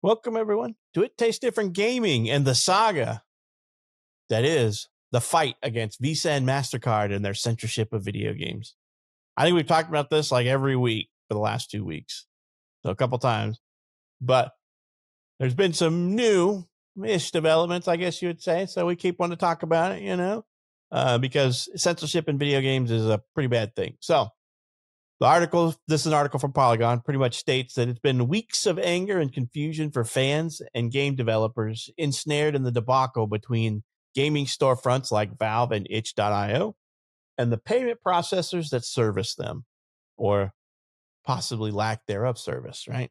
Welcome, everyone, to It Tastes Different Gaming and the saga that is the fight against Visa and MasterCard and their censorship of video games. I think we've talked about this like every week for the last 2 weeks, so a couple times. But there's been some new-ish developments, I guess you would say, so we keep wanting to talk about it, because censorship in video games is a pretty bad thing. So this is an article from Polygon, pretty much states that it's been weeks of anger and confusion for fans and game developers ensnared in the debacle between gaming storefronts like Valve and itch.io and the payment processors that service them, or possibly lack thereof service, right?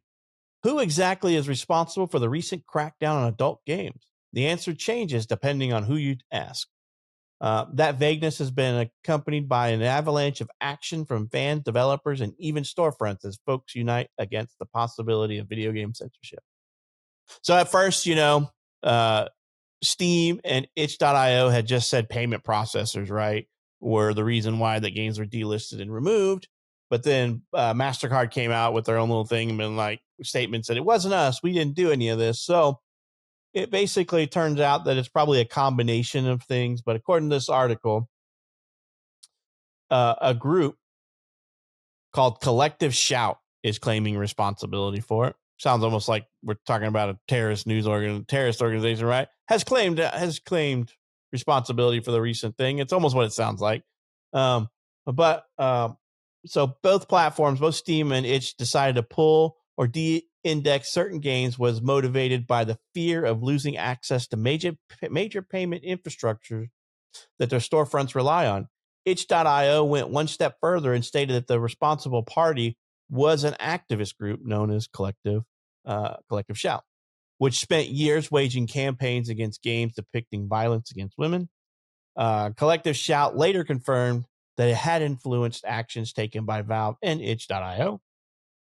Who exactly is responsible for the recent crackdown on adult games? The answer changes depending on who you ask. That vagueness has been accompanied by an avalanche of action from fans, developers, and even storefronts as folks unite against the possibility of video game censorship. So at first, Steam and itch.io had just said payment processors, right, were the reason why the games were delisted and removed. But then MasterCard came out with their own little thing and been like statements that it wasn't us. We didn't do any of this. So it basically turns out that it's probably a combination of things. But according to this article, a group called Collective Shout is claiming responsibility for it. Sounds almost like we're talking about a terrorist organization, right? Has claimed responsibility for the recent thing. It's almost what it sounds like. So both platforms, both Steam and itch, decided to pull or de-index certain games was motivated by the fear of losing access to major payment infrastructure that their storefronts rely on. Itch.io went one step further and stated that the responsible party was an activist group known as Collective Shout, which spent years waging campaigns against games depicting violence against women. Collective Shout later confirmed that it had influenced actions taken by Valve and itch.io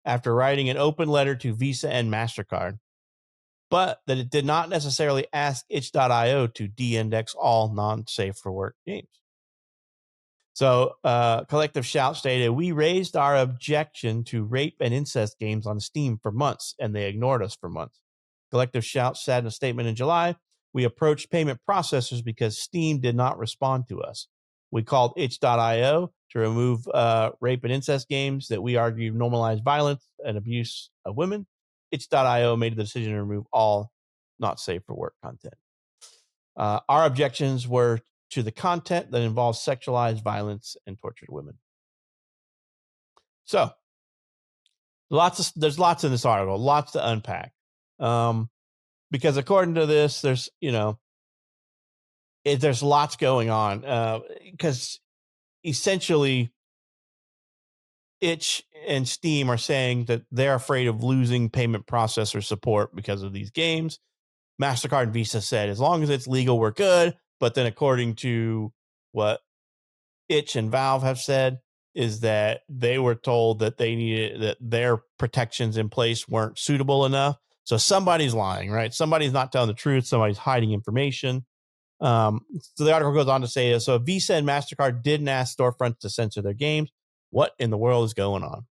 after writing an open letter to Visa and MasterCard, but that it did not necessarily ask itch.io to de-index all non-safe for work games. So Collective Shout stated, "We raised our objection to rape and incest games on Steam for months, and they ignored us for months." Collective Shout said in a statement in July, "We approached payment processors because Steam did not respond to us. We called itch.io to remove rape and incest games that we argue normalize violence and abuse of women. Itch.io made the decision to remove all not safe for work content. Our objections were to the content that involves sexualized violence and tortured women." So there's lots in this article, lots to unpack. Because according to this, there's lots going on. Because essentially, itch and Steam are saying that they're afraid of losing payment processor support because of these games. MasterCard and Visa said, as long as it's legal, we're good. But then according to what itch and Valve have said, is that they were told that that their protections in place weren't suitable enough. So somebody's lying, right? Somebody's not telling the truth. Somebody's hiding information. So the article goes on to say, so Visa and MasterCard didn't ask storefronts to censor their games. What in the world is going on?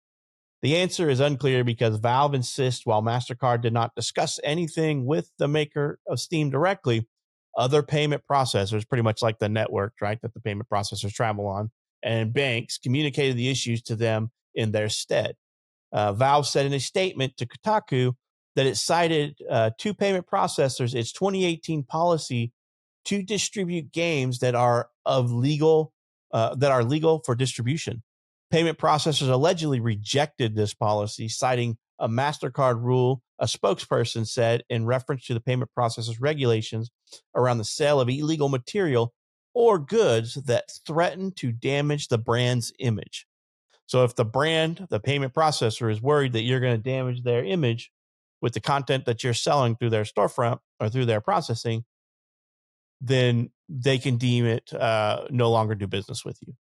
The answer is unclear because Valve insists while MasterCard did not discuss anything with the maker of Steam directly, other payment processors, pretty much like the network, right, that the payment processors travel on, and banks communicated the issues to them in their stead. Valve said in a statement to Kotaku that it cited two payment processors, its 2018 policy to distribute games that are legal for distribution. Payment processors allegedly rejected this policy, citing a MasterCard rule, a spokesperson said, in reference to the payment processors regulations around the sale of illegal material or goods that threaten to damage the brand's image. So if the payment processor, is worried that you're going to damage their image with the content that you're selling through their storefront or through their processing, then they can deem it no longer do business with you.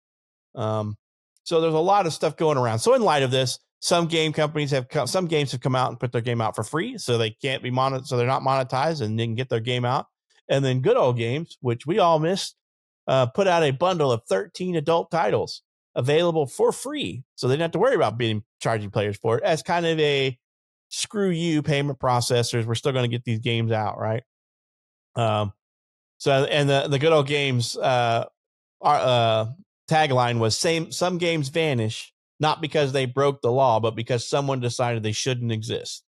So there's a lot of stuff going around. So in light of this, some games have come out and put their game out for free, so they can't be so they're not monetized and they can get their game out. And then Good Old Games, which we all missed, put out a bundle of 13 adult titles available for free, so they didn't have to worry about charging players for it, as kind of a screw you, payment processors. We're still going to get these games out, right? So, and the good old games tagline was some games vanish, not because they broke the law, but because someone decided they shouldn't exist,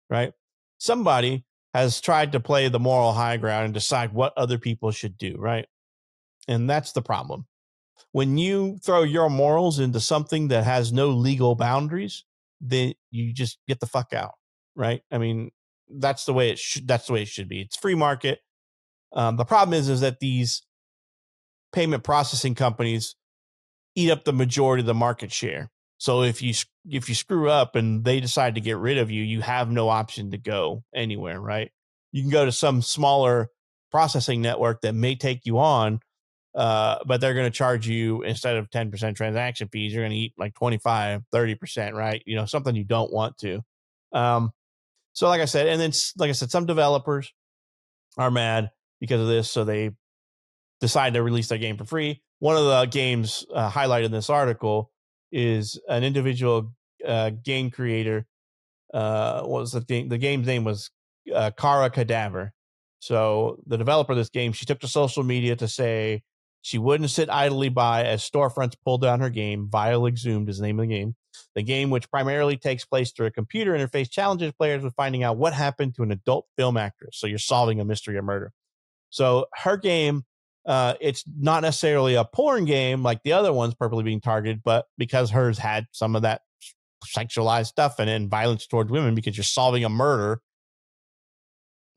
right? Somebody has tried to play the moral high ground and decide what other people should do, right? And that's the problem. When you throw your morals into something that has no legal boundaries, then you just get the fuck out, right? I mean, that's the way it should. That's the way it should be. It's free market. The problem is that these payment processing companies eat up the majority of the market share. So if you screw up and they decide to get rid of you, you have no option to go anywhere, right? You can go to some smaller processing network that may take you on, but they're going to charge you, instead of 10% transaction fees, you're going to eat like 25, 30%, right? You know, something you don't want to. So like I said, and then like I said, some developers are mad because of this, so they decide to release their game for free. One of the games highlighted in this article is an individual game creator. What was the thing? The game's name was Kara Cadaver. So the developer of this game, she took to social media to say she wouldn't sit idly by as storefronts pulled down her game. Vile Exhumed is the name of the game. The game, which primarily takes place through a computer interface, challenges players with finding out what happened to an adult film actress. So you're solving a mystery of murder. So her game, it's not necessarily a porn game like the other ones purposely being targeted, but because hers had some of that sexualized stuff and violence towards women, because you're solving a murder,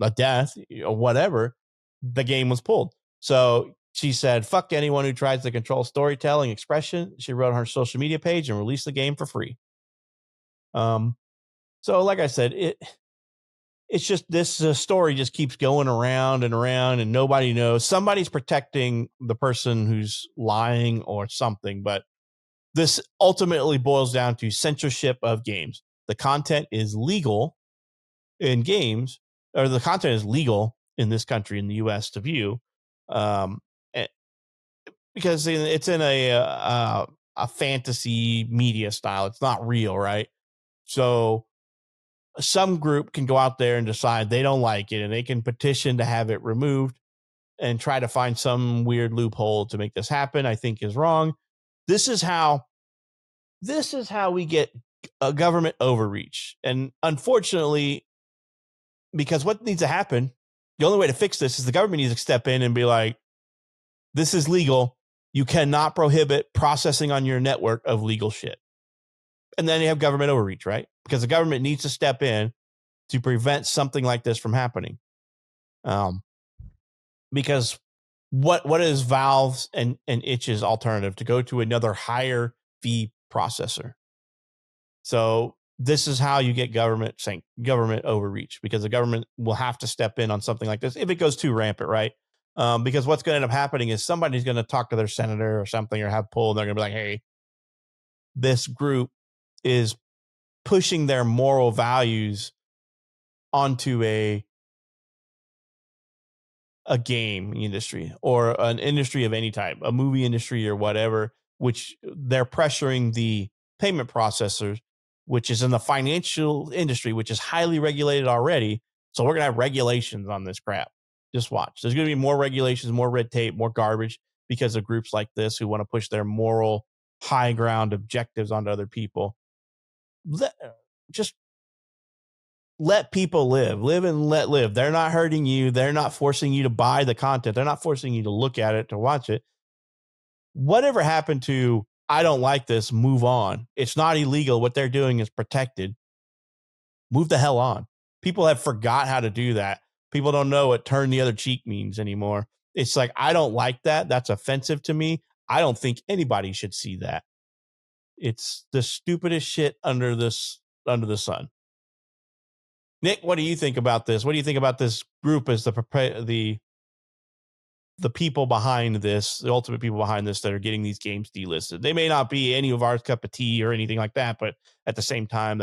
a death, or whatever, the game was pulled. So she said, fuck anyone who tries to control storytelling expression. She wrote on her social media page and released the game for free. So like I said, it's just this story just keeps going around and around, and nobody knows. Somebody's protecting the person who's lying or something, but this ultimately boils down to censorship of games. The content is legal in games, or the content is legal in this country, in the US, to view, because it's in a fantasy media style. It's not real, right? So some group can go out there and decide they don't like it, and they can petition to have it removed and try to find some weird loophole to make this happen. I think is wrong. This is how we get a government overreach. And unfortunately, because what needs to happen, the only way to fix this is the government needs to step in and be like, this is legal. You cannot prohibit processing on your network of legal shit. And then you have government overreach, right? Because the government needs to step in to prevent something like this from happening. Because what is Valve's and Itch's alternative? To go to another higher fee processor. So this is how you get government overreach, because the government will have to step in on something like this if it goes too rampant, right? Because what's going to end up happening is somebody's going to talk to their senator or something, or have pull, and they're going to be like, hey, this group is pushing their moral values onto a game industry, or an industry of any type, a movie industry or whatever, which they're pressuring the payment processors, which is in the financial industry, which is highly regulated already. So we're going to have regulations on this crap. Just watch. There's going to be more regulations, more red tape, more garbage, because of groups like this who want to push their moral high ground objectives onto other people. Just let people live and let live. They're not hurting you. They're not forcing you to buy the content. They're not forcing you to look at it, to watch it. Whatever happened to, I don't like this, move on. It's not illegal. What they're doing is protected. Move the hell on. People have forgot how to do that. People don't know what turn the other cheek means anymore. It's like, I don't like that. That's offensive to me. I don't think anybody should see that. It's the stupidest shit under the sun. Nick, what do you think about this? What do you think about this group as the people behind this, the ultimate people behind this, that are getting these games delisted? They may not be any of our cup of tea or anything like that, but at the same time,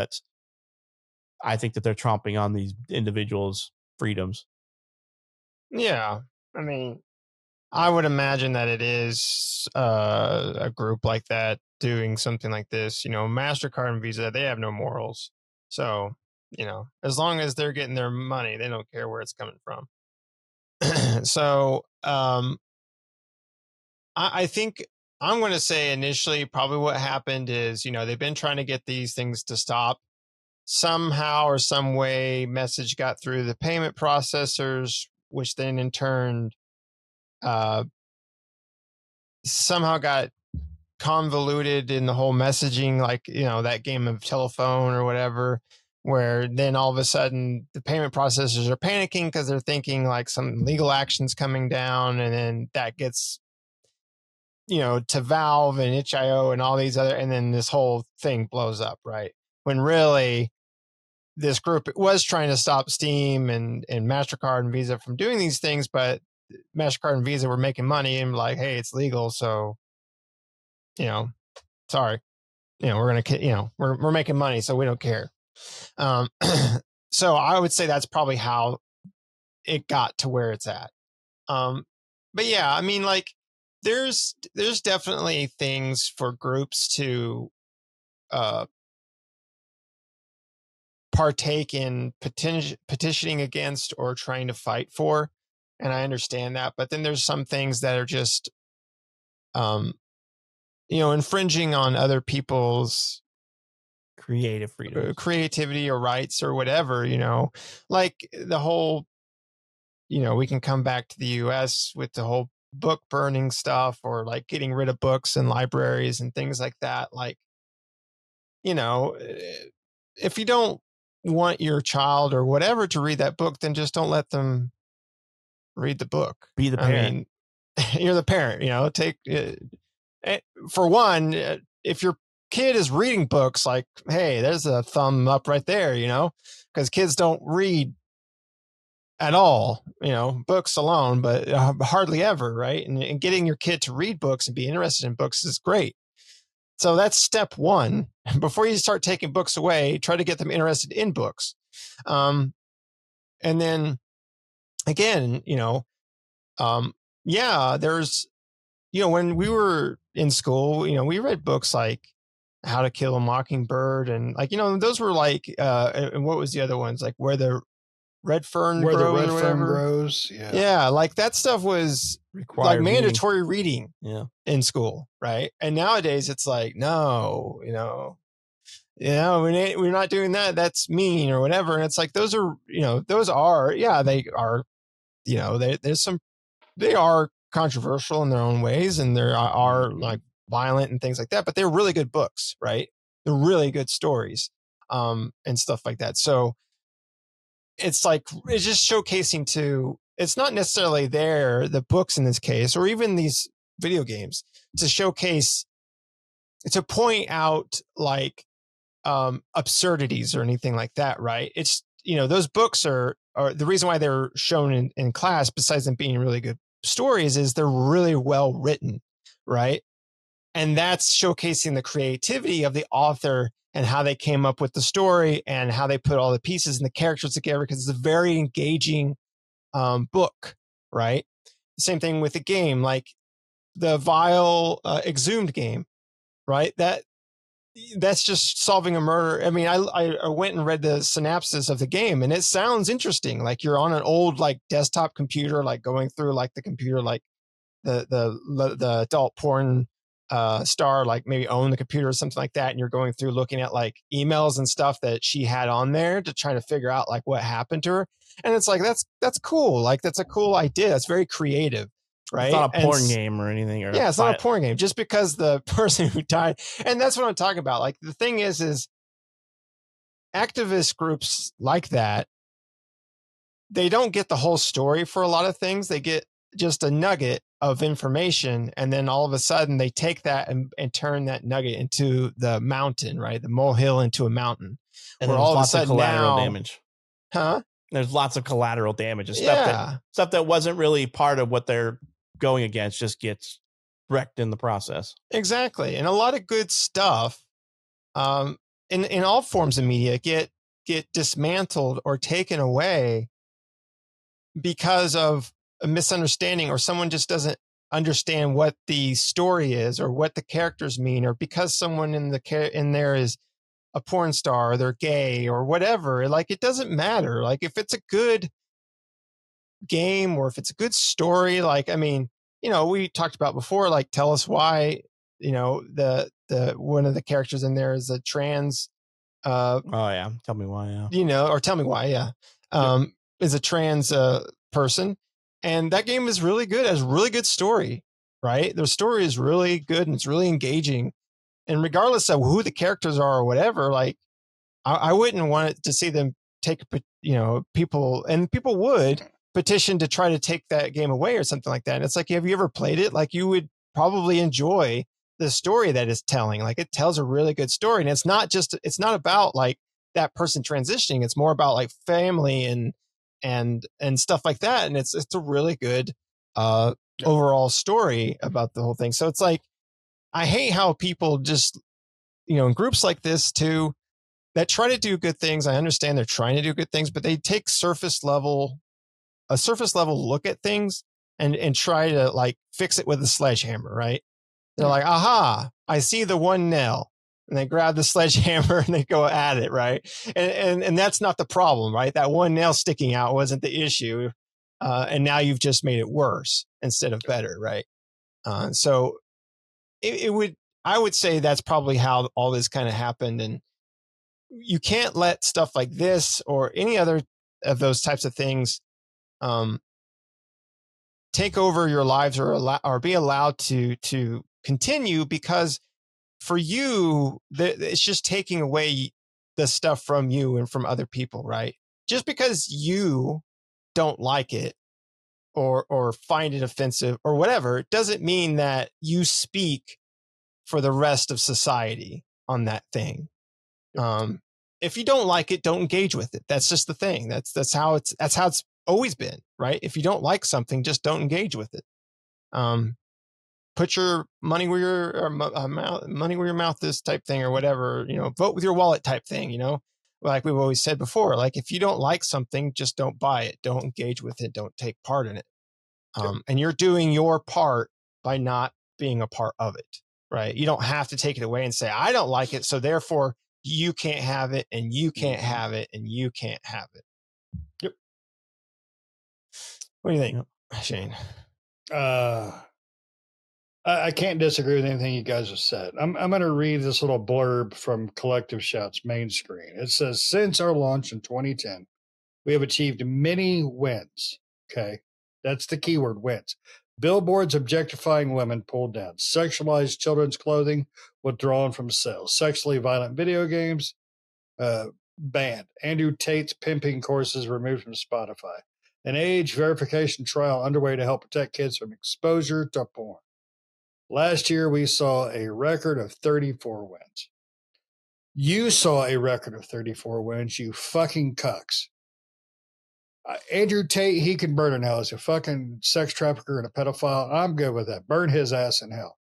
I think that they're tromping on these individuals' freedoms. Yeah, I mean, I would imagine that it is a group like that doing something like this. You know, MasterCard and Visa, they have no morals. So as long as they're getting their money, they don't care where it's coming from. So I think I'm going to say initially probably what happened is, they've been trying to get these things to stop. Somehow or some way, message got through the payment processors, which then in turn somehow got convoluted in the whole messaging, like, that game of telephone or whatever, where then all of a sudden the payment processors are panicking because they're thinking like some legal action's coming down, and then that gets to Valve and itch.io and all these other, and then this whole thing blows up, right? When really this group was trying to stop Steam and MasterCard and Visa from doing these things, but MasterCard and Visa were making money and like, hey, it's legal, so sorry, we're gonna, we're making money, so we don't care. So I would say that's probably how it got to where it's at. But yeah, I mean, like, there's definitely things for groups to partake in petitioning against or trying to fight for, and I understand that. But then there's some things that are just infringing on other people's creative freedom, creativity or rights or whatever, like the whole, we can come back to the US with the whole book burning stuff, or like getting rid of books in libraries and things like that. Like, if you don't want your child or whatever to read that book, then just don't let them read the book. Be the parent. I mean, you're the parent, take for one, if your kid is reading books, like, hey, there's a thumb up right there, because kids don't read at all, books alone, but hardly ever, right? And getting your kid to read books and be interested in books is great. So that's step one. Before you start taking books away, try to get them interested in books. And then again, there's, when we were in school, we read books like How to Kill a Mockingbird, and like, those were like, and what was the other ones? Like Where the Red Fern Grows. Yeah. Like that stuff was required, like mandatory reading yeah, in school. Right. And nowadays it's like, no, we're not doing that. That's mean or whatever. And it's like, they are controversial in their own ways, and there are like violent and things like that, but they're really good books, right? They're really good stories, and stuff like that. So it's like, it's just showcasing it's not necessarily the books in this case, or even these video games, to showcase, to point out like absurdities or anything like that, right? It's, those books are the reason why they're shown in class, besides them being really good stories, is they're really well written, right? And that's showcasing the creativity of the author and how they came up with the story and how they put all the pieces and the characters together, because it's a very engaging book, right? Same thing with the game, like the Vile Exhumed game, right? That's just solving a murder. I mean, I went and read the synopsis of the game, and it sounds interesting. Like you're on an old like desktop computer, like going through like the computer, like the adult porn star, like maybe own the computer or something like that, and you're going through looking at like emails and stuff that she had on there to try to figure out like what happened to her. And it's like, that's cool. Like that's a cool idea. That's very creative. Right? It's not a porn game or anything. Yeah, it's not a porn game. Just because the person who died, and that's what I'm talking about. Like the thing is activist groups like that, they don't get the whole story for a lot of things. They get just a nugget of information, and then all of a sudden they take that and turn that nugget into the mountain, right? The molehill into a mountain. And there's all lots of collateral damage. Huh? There's lots of collateral damage and stuff that wasn't really part of what they're going against, just gets wrecked in the process. Exactly. And a lot of good stuff in all forms of media get dismantled or taken away because of a misunderstanding, or someone just doesn't understand what the story is or what the characters mean, or because someone in there is a porn star, or they're gay or whatever. Like, it doesn't matter. Like, if it's a good game or if it's a good story, like, I mean, you know, we talked about before, like, tell us why, you know, the one of the characters in there is a trans, oh yeah, tell me why. Yeah, you know, or tell me why. Yeah, is a trans person, and that game is really good. It has a really good story, right? The story is really good and it's really engaging. And regardless of who the characters are or whatever, like, I wouldn't want it to see them take, you know, people would petition to try to take that game away or something like that. And it's like, have you ever played it? Like, you would probably enjoy the story that it's telling. Like, it tells a really good story. And it's not about like that person transitioning. It's more about like family and stuff like that. And it's a really good overall story about the whole thing. So it's like, I hate how people just, you know, in groups like this too, that try to do good things. I understand they're trying to do good things, but they take a surface level look at things and try to like fix it with a sledgehammer, right? They're like, aha, I see the one nail. And they grab the sledgehammer and they go at it, right? And that's not the problem, right? That one nail sticking out wasn't the issue. And now you've just made it worse instead of better, right? So I would say that's probably how all this kind of happened. And you can't let stuff like this or any other of those types of things take over your lives or be allowed to continue, because for you, it's just taking away the stuff from you and from other people, right? Just because you don't like it or find it offensive or whatever, it doesn't mean that you speak for the rest of society on that thing. If you don't like it, don't engage with it. That's just the thing. That's how it's always been, right? If you don't like something, just don't engage with it. Put your money where your mouth is type thing or whatever, you know, vote with your wallet type thing, you know, like we've always said before, like, if you don't like something, just don't buy it. Don't engage with it. Don't take part in it. And you're doing your part by not being a part of it, right? You don't have to take it away and say, I don't like it, so therefore you can't have it, and you can't have it, and you can't have it. Yep. What do you think, Shane? I can't disagree with anything you guys have said. I'm going to read this little blurb from Collective Shout's main screen. It says, since our launch in 2010, we have achieved many wins. Okay. That's the keyword, wins. Billboards objectifying women pulled down. Sexualized children's clothing withdrawn from sales. Sexually violent video games banned. Andrew Tate's pimping courses removed from Spotify. An age verification trial underway to help protect kids from exposure to porn. Last year, we saw a record of 34 wins. You saw a record of 34 wins, you fucking cucks. Andrew Tate, he can burn in hell as a fucking sex trafficker and a pedophile. I'm good with that. Burn his ass in hell.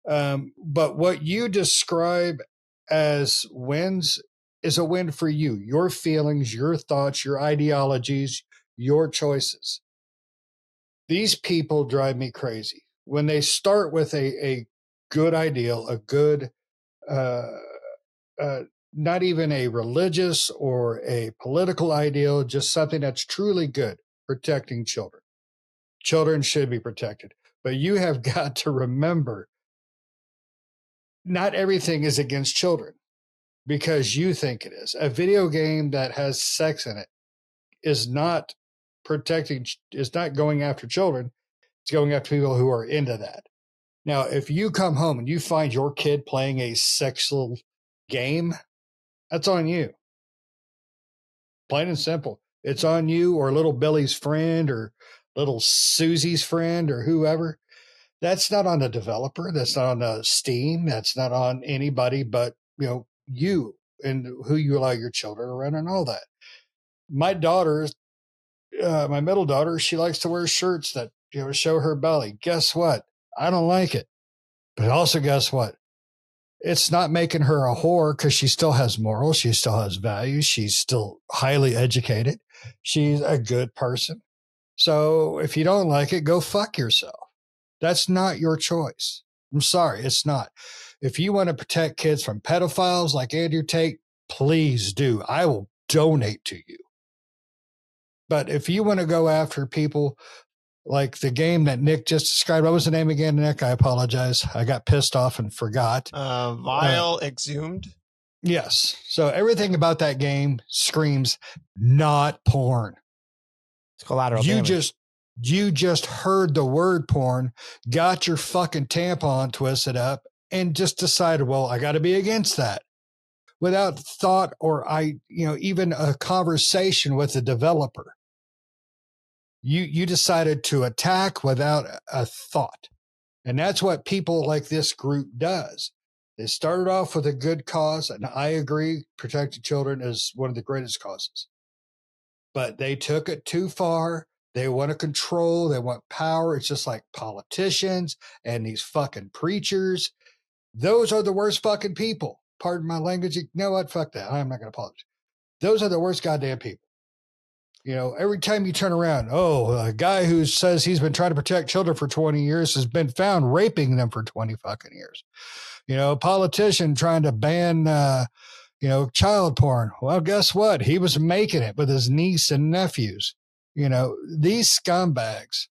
But what you describe as wins is a win for you. Your feelings, your thoughts, your ideologies, your choices. These people drive me crazy. When they start with a good ideal, a good, not even a religious or a political ideal, just something that's truly good, protecting children. Children should be protected. But you have got to remember, not everything is against children because you think it is. A video game that has sex in it is not going after children. It's going after people who are into that. Now, if you come home and you find your kid playing a sexual game, that's on you. Plain and simple. It's on you or little Billy's friend or little Susie's friend or whoever. That's not on the developer. That's not on the Steam. That's not on anybody but, you and who you allow your children around and all that. My daughter, my middle daughter, she likes to wear shirts that, show her belly. Guess what? I don't like it. But also, guess what? It's not making her a whore because she still has morals. She still has values. She's still highly educated. She's a good person. So if you don't like it, go fuck yourself. That's not your choice. I'm sorry, it's not. If you want to protect kids from pedophiles like Andrew Tate, please do. I will donate to you. But if you want to go after people like the game that Nick just described, what was the name again, Nick? I apologize. I got pissed off and forgot. Vile Exhumed. Yes. So everything about that game screams not porn. It's collateral damage. You just heard the word porn, got your fucking tampon twisted up, and just decided, well, I got to be against that, without thought or even a conversation with the developer. You decided to attack without a thought. And that's what people like this group does. They started off with a good cause, and I agree, protecting children is one of the greatest causes. But they took it too far. They want to control. They want power. It's just like politicians and these fucking preachers. Those are the worst fucking people. Pardon my language. You know what? Fuck that. I'm not going to apologize. Those are the worst goddamn people. Every time you turn around, a guy who says he's been trying to protect children for 20 years has been found raping them for 20 fucking years. A politician trying to ban, child porn. Well, guess what? He was making it with his niece and nephews. These scumbags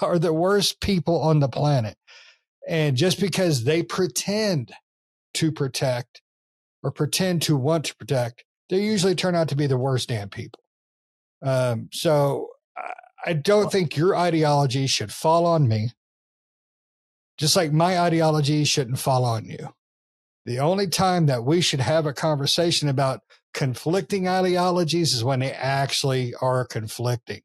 are the worst people on the planet. And just because they pretend to protect or pretend to want to protect, they usually turn out to be the worst damn people. So I don't think your ideology should fall on me, just like my ideology shouldn't fall on you. The only time that we should have a conversation about conflicting ideologies is when they actually are conflicting.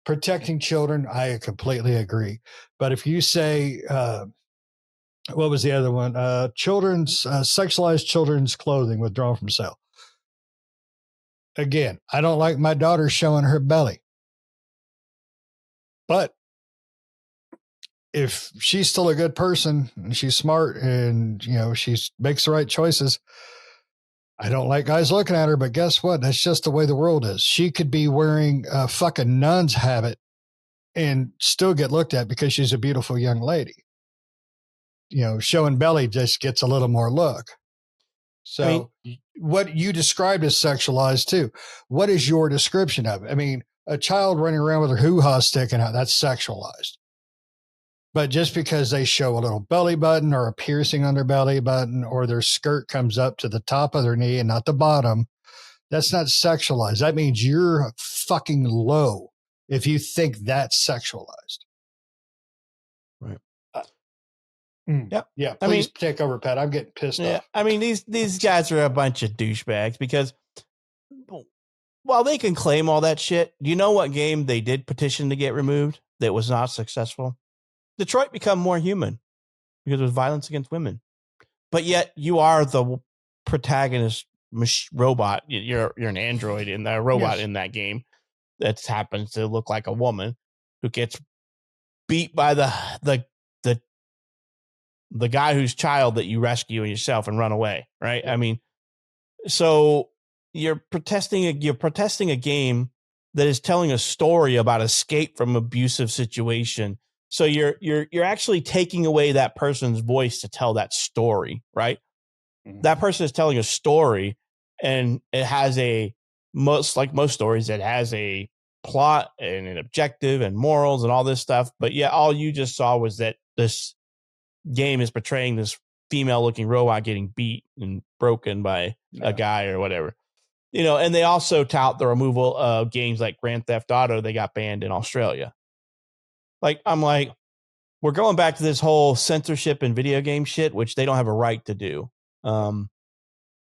Protecting children, I completely agree. But if you say, what was the other one? Sexualized children's clothing withdrawn from sale. Again, I don't like my daughter showing her belly. But if she's still a good person and she's smart and, she makes the right choices, I don't like guys looking at her, but guess what? That's just the way the world is. She could be wearing a fucking nun's habit and still get looked at because she's a beautiful young lady. Showing belly just gets a little more look. So what you described as sexualized too. What is your description of it? I mean, a child running around with her hoo-ha sticking out, that's sexualized. But just because they show a little belly button or a piercing on their belly button or their skirt comes up to the top of their knee and not the bottom, that's not sexualized. That means you're fucking low if you think that's sexualized. Right. Yeah. Please take over, Pat. I'm getting pissed off. I mean, these guys are a bunch of douchebags because while they can claim all that shit, do you know what game they did petition to get removed that was not successful? Detroit Become More Human, because it was violence against women. But yet you are the protagonist robot. You're an android in the robot in that game that happens to look like a woman who gets beat by the guy whose child that you rescue yourself and run away. Right. I mean, so you're protesting a game that is telling a story about escape from abusive situation. So you're actually taking away that person's voice to tell that story, right? Mm-hmm. That person is telling a story, and it has most stories, it has a plot and an objective and morals and all this stuff. But yeah, all you just saw was that this game is portraying this female-looking robot getting beat and broken by a guy or whatever. And they also tout the removal of games like Grand Theft Auto. They got banned in Australia. I'm like, we're going back to this whole censorship and video game shit, which they don't have a right to do.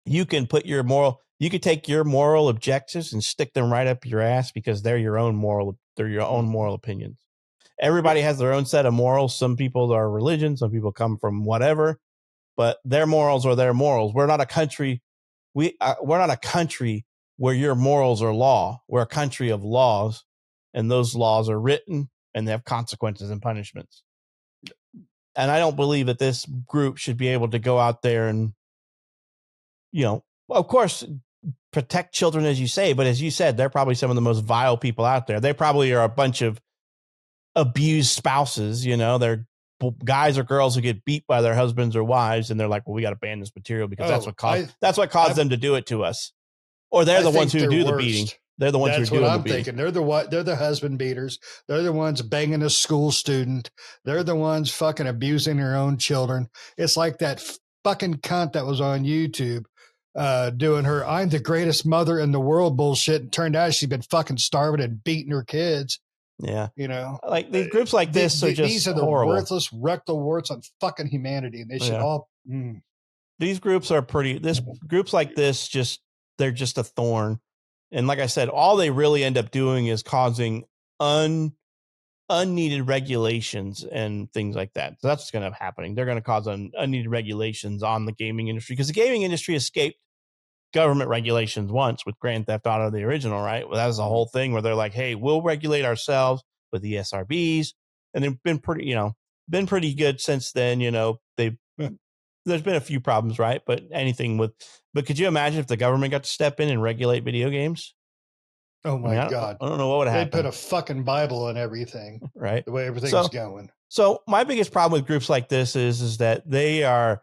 You can take your moral objectives and stick them right up your ass because they're your own moral opinions. Everybody has their own set of morals. Some people are religion, some people come from whatever, but their morals are their morals. We're not a country. We're not a country where your morals are law. We're a country of laws, and those laws are written and they have consequences and punishments. And I don't believe that this group should be able to go out there and, of course, protect children, as you say. But as you said, they're probably some of the most vile people out there. They probably are a bunch of abused spouses. They're guys or girls who get beat by their husbands or wives, and they're like, well, we got to ban this material because that's what caused them to do it to us. Or they're the ones who do the beating. They're the ones who are doing the beating. They're the husband beaters. They're the ones banging a school student. They're the ones fucking abusing their own children. It's like that fucking cunt that was on YouTube doing her "I'm the greatest mother in the world" bullshit, and turned out she's been fucking starving and beating her kids. Yeah, like these groups like this are just these are the horrible. worthless rectal warts on fucking humanity, and they should all. These groups are groups like this they're just a thorn. And like I said, all they really end up doing is causing unneeded regulations and things like that. So that's what's going to happen. They're going to cause unneeded regulations on the gaming industry, because the gaming industry escaped government regulations once with Grand Theft Auto, the original, right? Well, that was the whole thing where they're like, hey, we'll regulate ourselves with the SRBs. And they've been pretty good since then. There's been a few problems, right? But could you imagine if the government got to step in and regulate video games? Oh my God. I don't know what would happen. They'd put a fucking Bible on everything, right? The way everything's going. So my biggest problem with groups like this is that they are,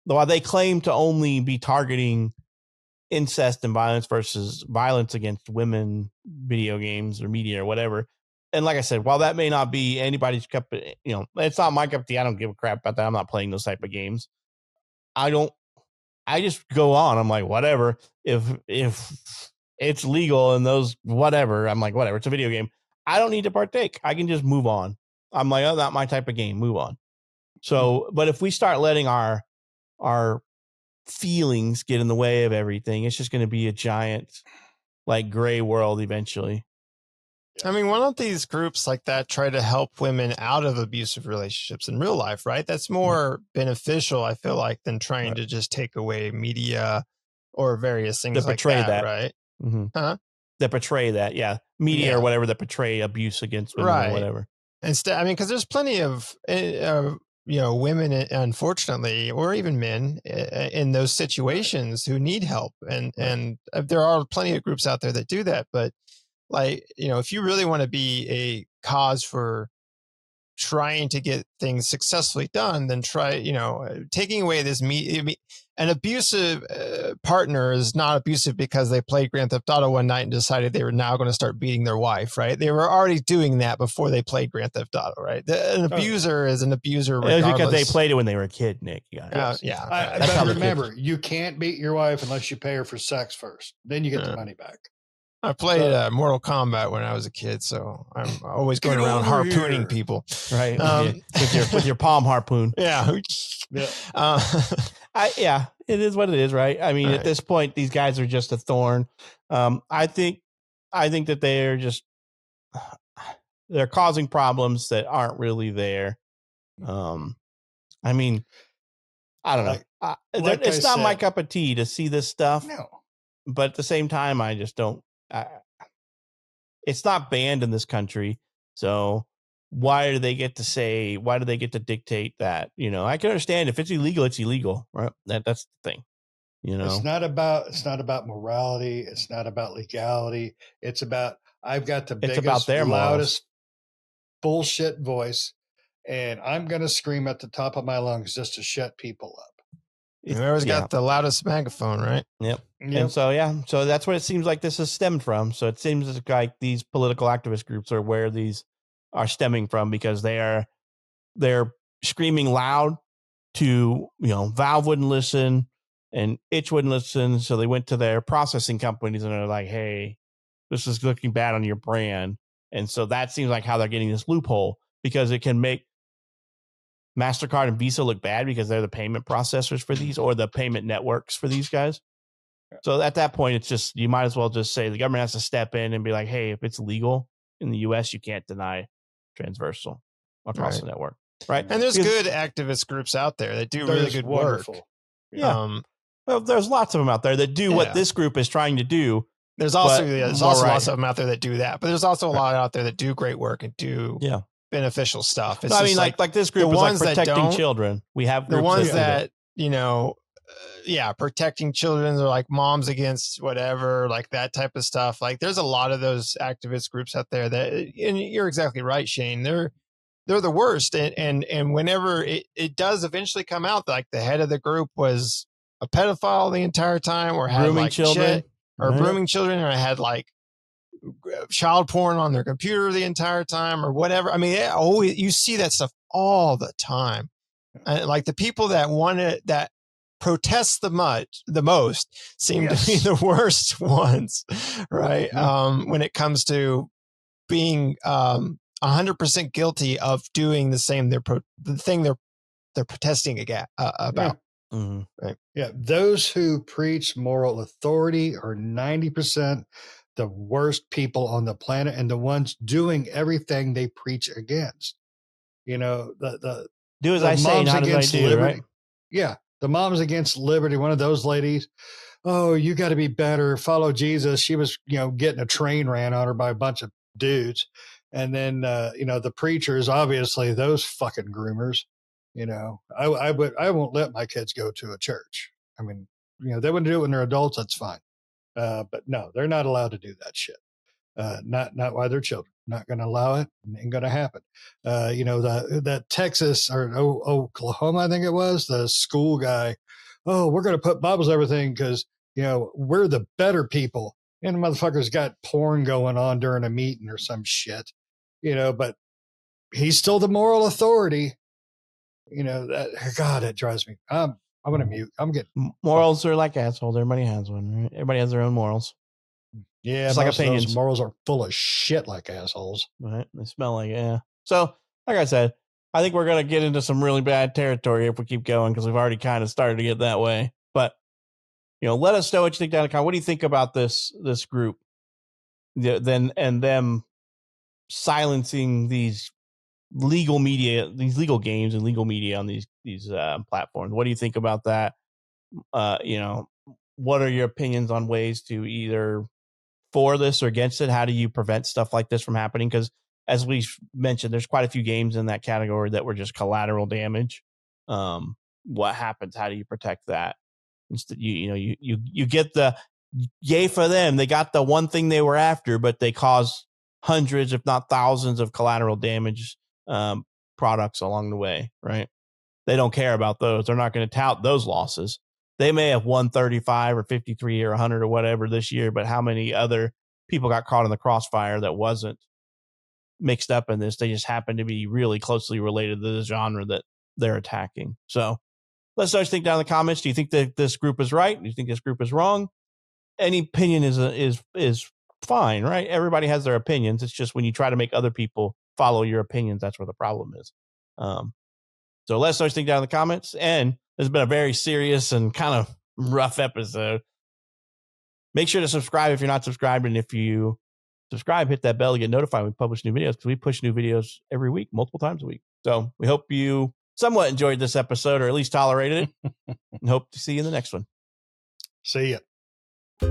while they claim to only be targeting incest and violence versus violence against women, video games or media or whatever. And like I said, while that may not be anybody's cup, it's not my cup of tea. I don't give a crap about that. I'm not playing those type of games. I just go on. I'm like, whatever. If it's legal and those, whatever, I'm like, whatever. It's a video game. I don't need to partake. I can just move on. I'm like, oh, not my type of game. Move on. So, but if we start letting our feelings get in the way of everything, it's just going to be a giant, like, gray world eventually. I mean, why don't these groups like that try to help women out of abusive relationships in real life, right? That's more beneficial, I feel like, than trying to just take away media or various things that portray like that, right? Mm-hmm. Huh? That portray that, media or whatever that portray abuse against women or whatever. Instead, I mean, because there's plenty of women, unfortunately, or even men in those situations who need help, and there are plenty of groups out there that do that, but. Like, if you really want to be a cause for trying to get things successfully done, then try, taking away this an abusive partner is not abusive because they played Grand Theft Auto one night and decided they were now going to start beating their wife, right? They were already doing that before they played Grand Theft Auto, right? An abuser is an abuser regardless. It's because they played it when they were a kid, Nick. But remember, you can't beat your wife unless you pay her for sex first. Then you get the money back. I played Mortal Kombat when I was a kid, so I'm always going around harpooning people. Right. With your palm harpoon. Yeah. It is what it is, right? I mean, at this point, these guys are just a thorn. I think that they're causing problems that aren't really there. I mean, I don't know. It's not my cup of tea to see this stuff. No. But at the same time, I just don't. It's not banned in this country, so why do they get to dictate that? I can understand if it's illegal, it's illegal, right? That's the thing. It's not about morality. It's not about legality. It's about I've got the biggest, loudest bullshit voice, and I'm going to scream at the top of my lungs just to shut people up. Whoever's got the loudest megaphone, right? Yep. And so that's what it seems like this is stemmed from. So it seems like these political activist groups are where these are stemming from, because they're screaming loud to, Valve wouldn't listen and Itch wouldn't listen. So they went to their processing companies and they're like, hey, this is looking bad on your brand. And so that seems like how they're getting this loophole, because it can make MasterCard and Visa look bad because they're the payment processors for these, or the payment networks for these guys. So at that point, it's just, you might as well just say the government has to step in and be like, hey, if it's legal in the US, you can't deny transversal across the network. Right. And there's good activist groups out there that do really good work. Yeah. Well, there's lots of them out there that do what this group is trying to do. There's also lots of them out there that do that, but there's also a lot out there that do great work and do beneficial stuff. It's like this group is like protecting children. We have the ones that, protecting children, or like moms against whatever, like that type of stuff. Like there's a lot of those activist groups out there that, and you're exactly right, Shane. they're the worst. And whenever it does eventually come out, like the head of the group was a pedophile the entire time, or had Grooming like children, shit, or right? grooming children, or had like child porn on their computer the entire time, or whatever. I mean, always, you see that stuff all the time. Like the people that protest the most seem to be the worst ones, right? When it comes to being 100% guilty of doing the same, the thing they're protesting about. Right. Yeah. Those who preach moral authority are 90% the worst people on the planet, and the ones doing everything they preach against. You know, the do as I say, not as I do, liberty. right? Yeah. The Moms Against Liberty, one of those ladies, oh, you got to be better, follow Jesus. She was, getting a train ran on her by a bunch of dudes. And then, the preachers, obviously those fucking groomers, I won't let my kids go to a church. I mean, they wouldn't do it when they're adults. That's fine. But no, they're not allowed to do that shit. Not while they're children. Not going to allow it. Ain't going to happen. That Texas or Oklahoma, I think it was, the school guy. Oh, we're going to put Bibles everything because we're the better people. And the motherfucker's got porn going on during a meeting or some shit. But he's still the moral authority. God, it drives me. I'm going to mute. I'm getting morals are like assholes. Everybody has one. Right? Everybody has their own morals. Yeah, just like opinions. Those morals are full of shit like assholes. Right? They smell like it, yeah. So, like I said, I think we're going to get into some really bad territory if we keep going, because we've already kind of started to get that way. But, let us know what you think down in the comments. What do you think about this group? Them silencing these legal media, these legal games and legal media on these platforms. What do you think about that? What are your opinions on ways to either for this or against it? How do you prevent stuff like this from happening? Because as we mentioned, there's quite a few games in that category that were just collateral damage. What happens? How do you protect that? Instead, you get the yay for them. They got the one thing they were after, but they caused hundreds, if not thousands, of collateral damage products along the way. Right? They don't care about those. They're not going to tout those losses. They may have won 35 or 53 or 100 or whatever this year, but how many other people got caught in the crossfire that wasn't mixed up in this? They just happen to be really closely related to the genre that they're attacking. So let's know what you think down in the comments. Do you think that this group is right? Do you think this group is wrong? Any opinion is fine, right? Everybody has their opinions. It's just when you try to make other people follow your opinions, that's where the problem is. So let us know what you think down in the comments. And this has been a very serious and kind of rough episode. Make sure to subscribe if you're not subscribed. And if you subscribe, hit that bell to get notified when we publish new videos, because we push new videos every week, multiple times a week. So we hope you somewhat enjoyed this episode, or at least tolerated it, and hope to see you in the next one. See ya.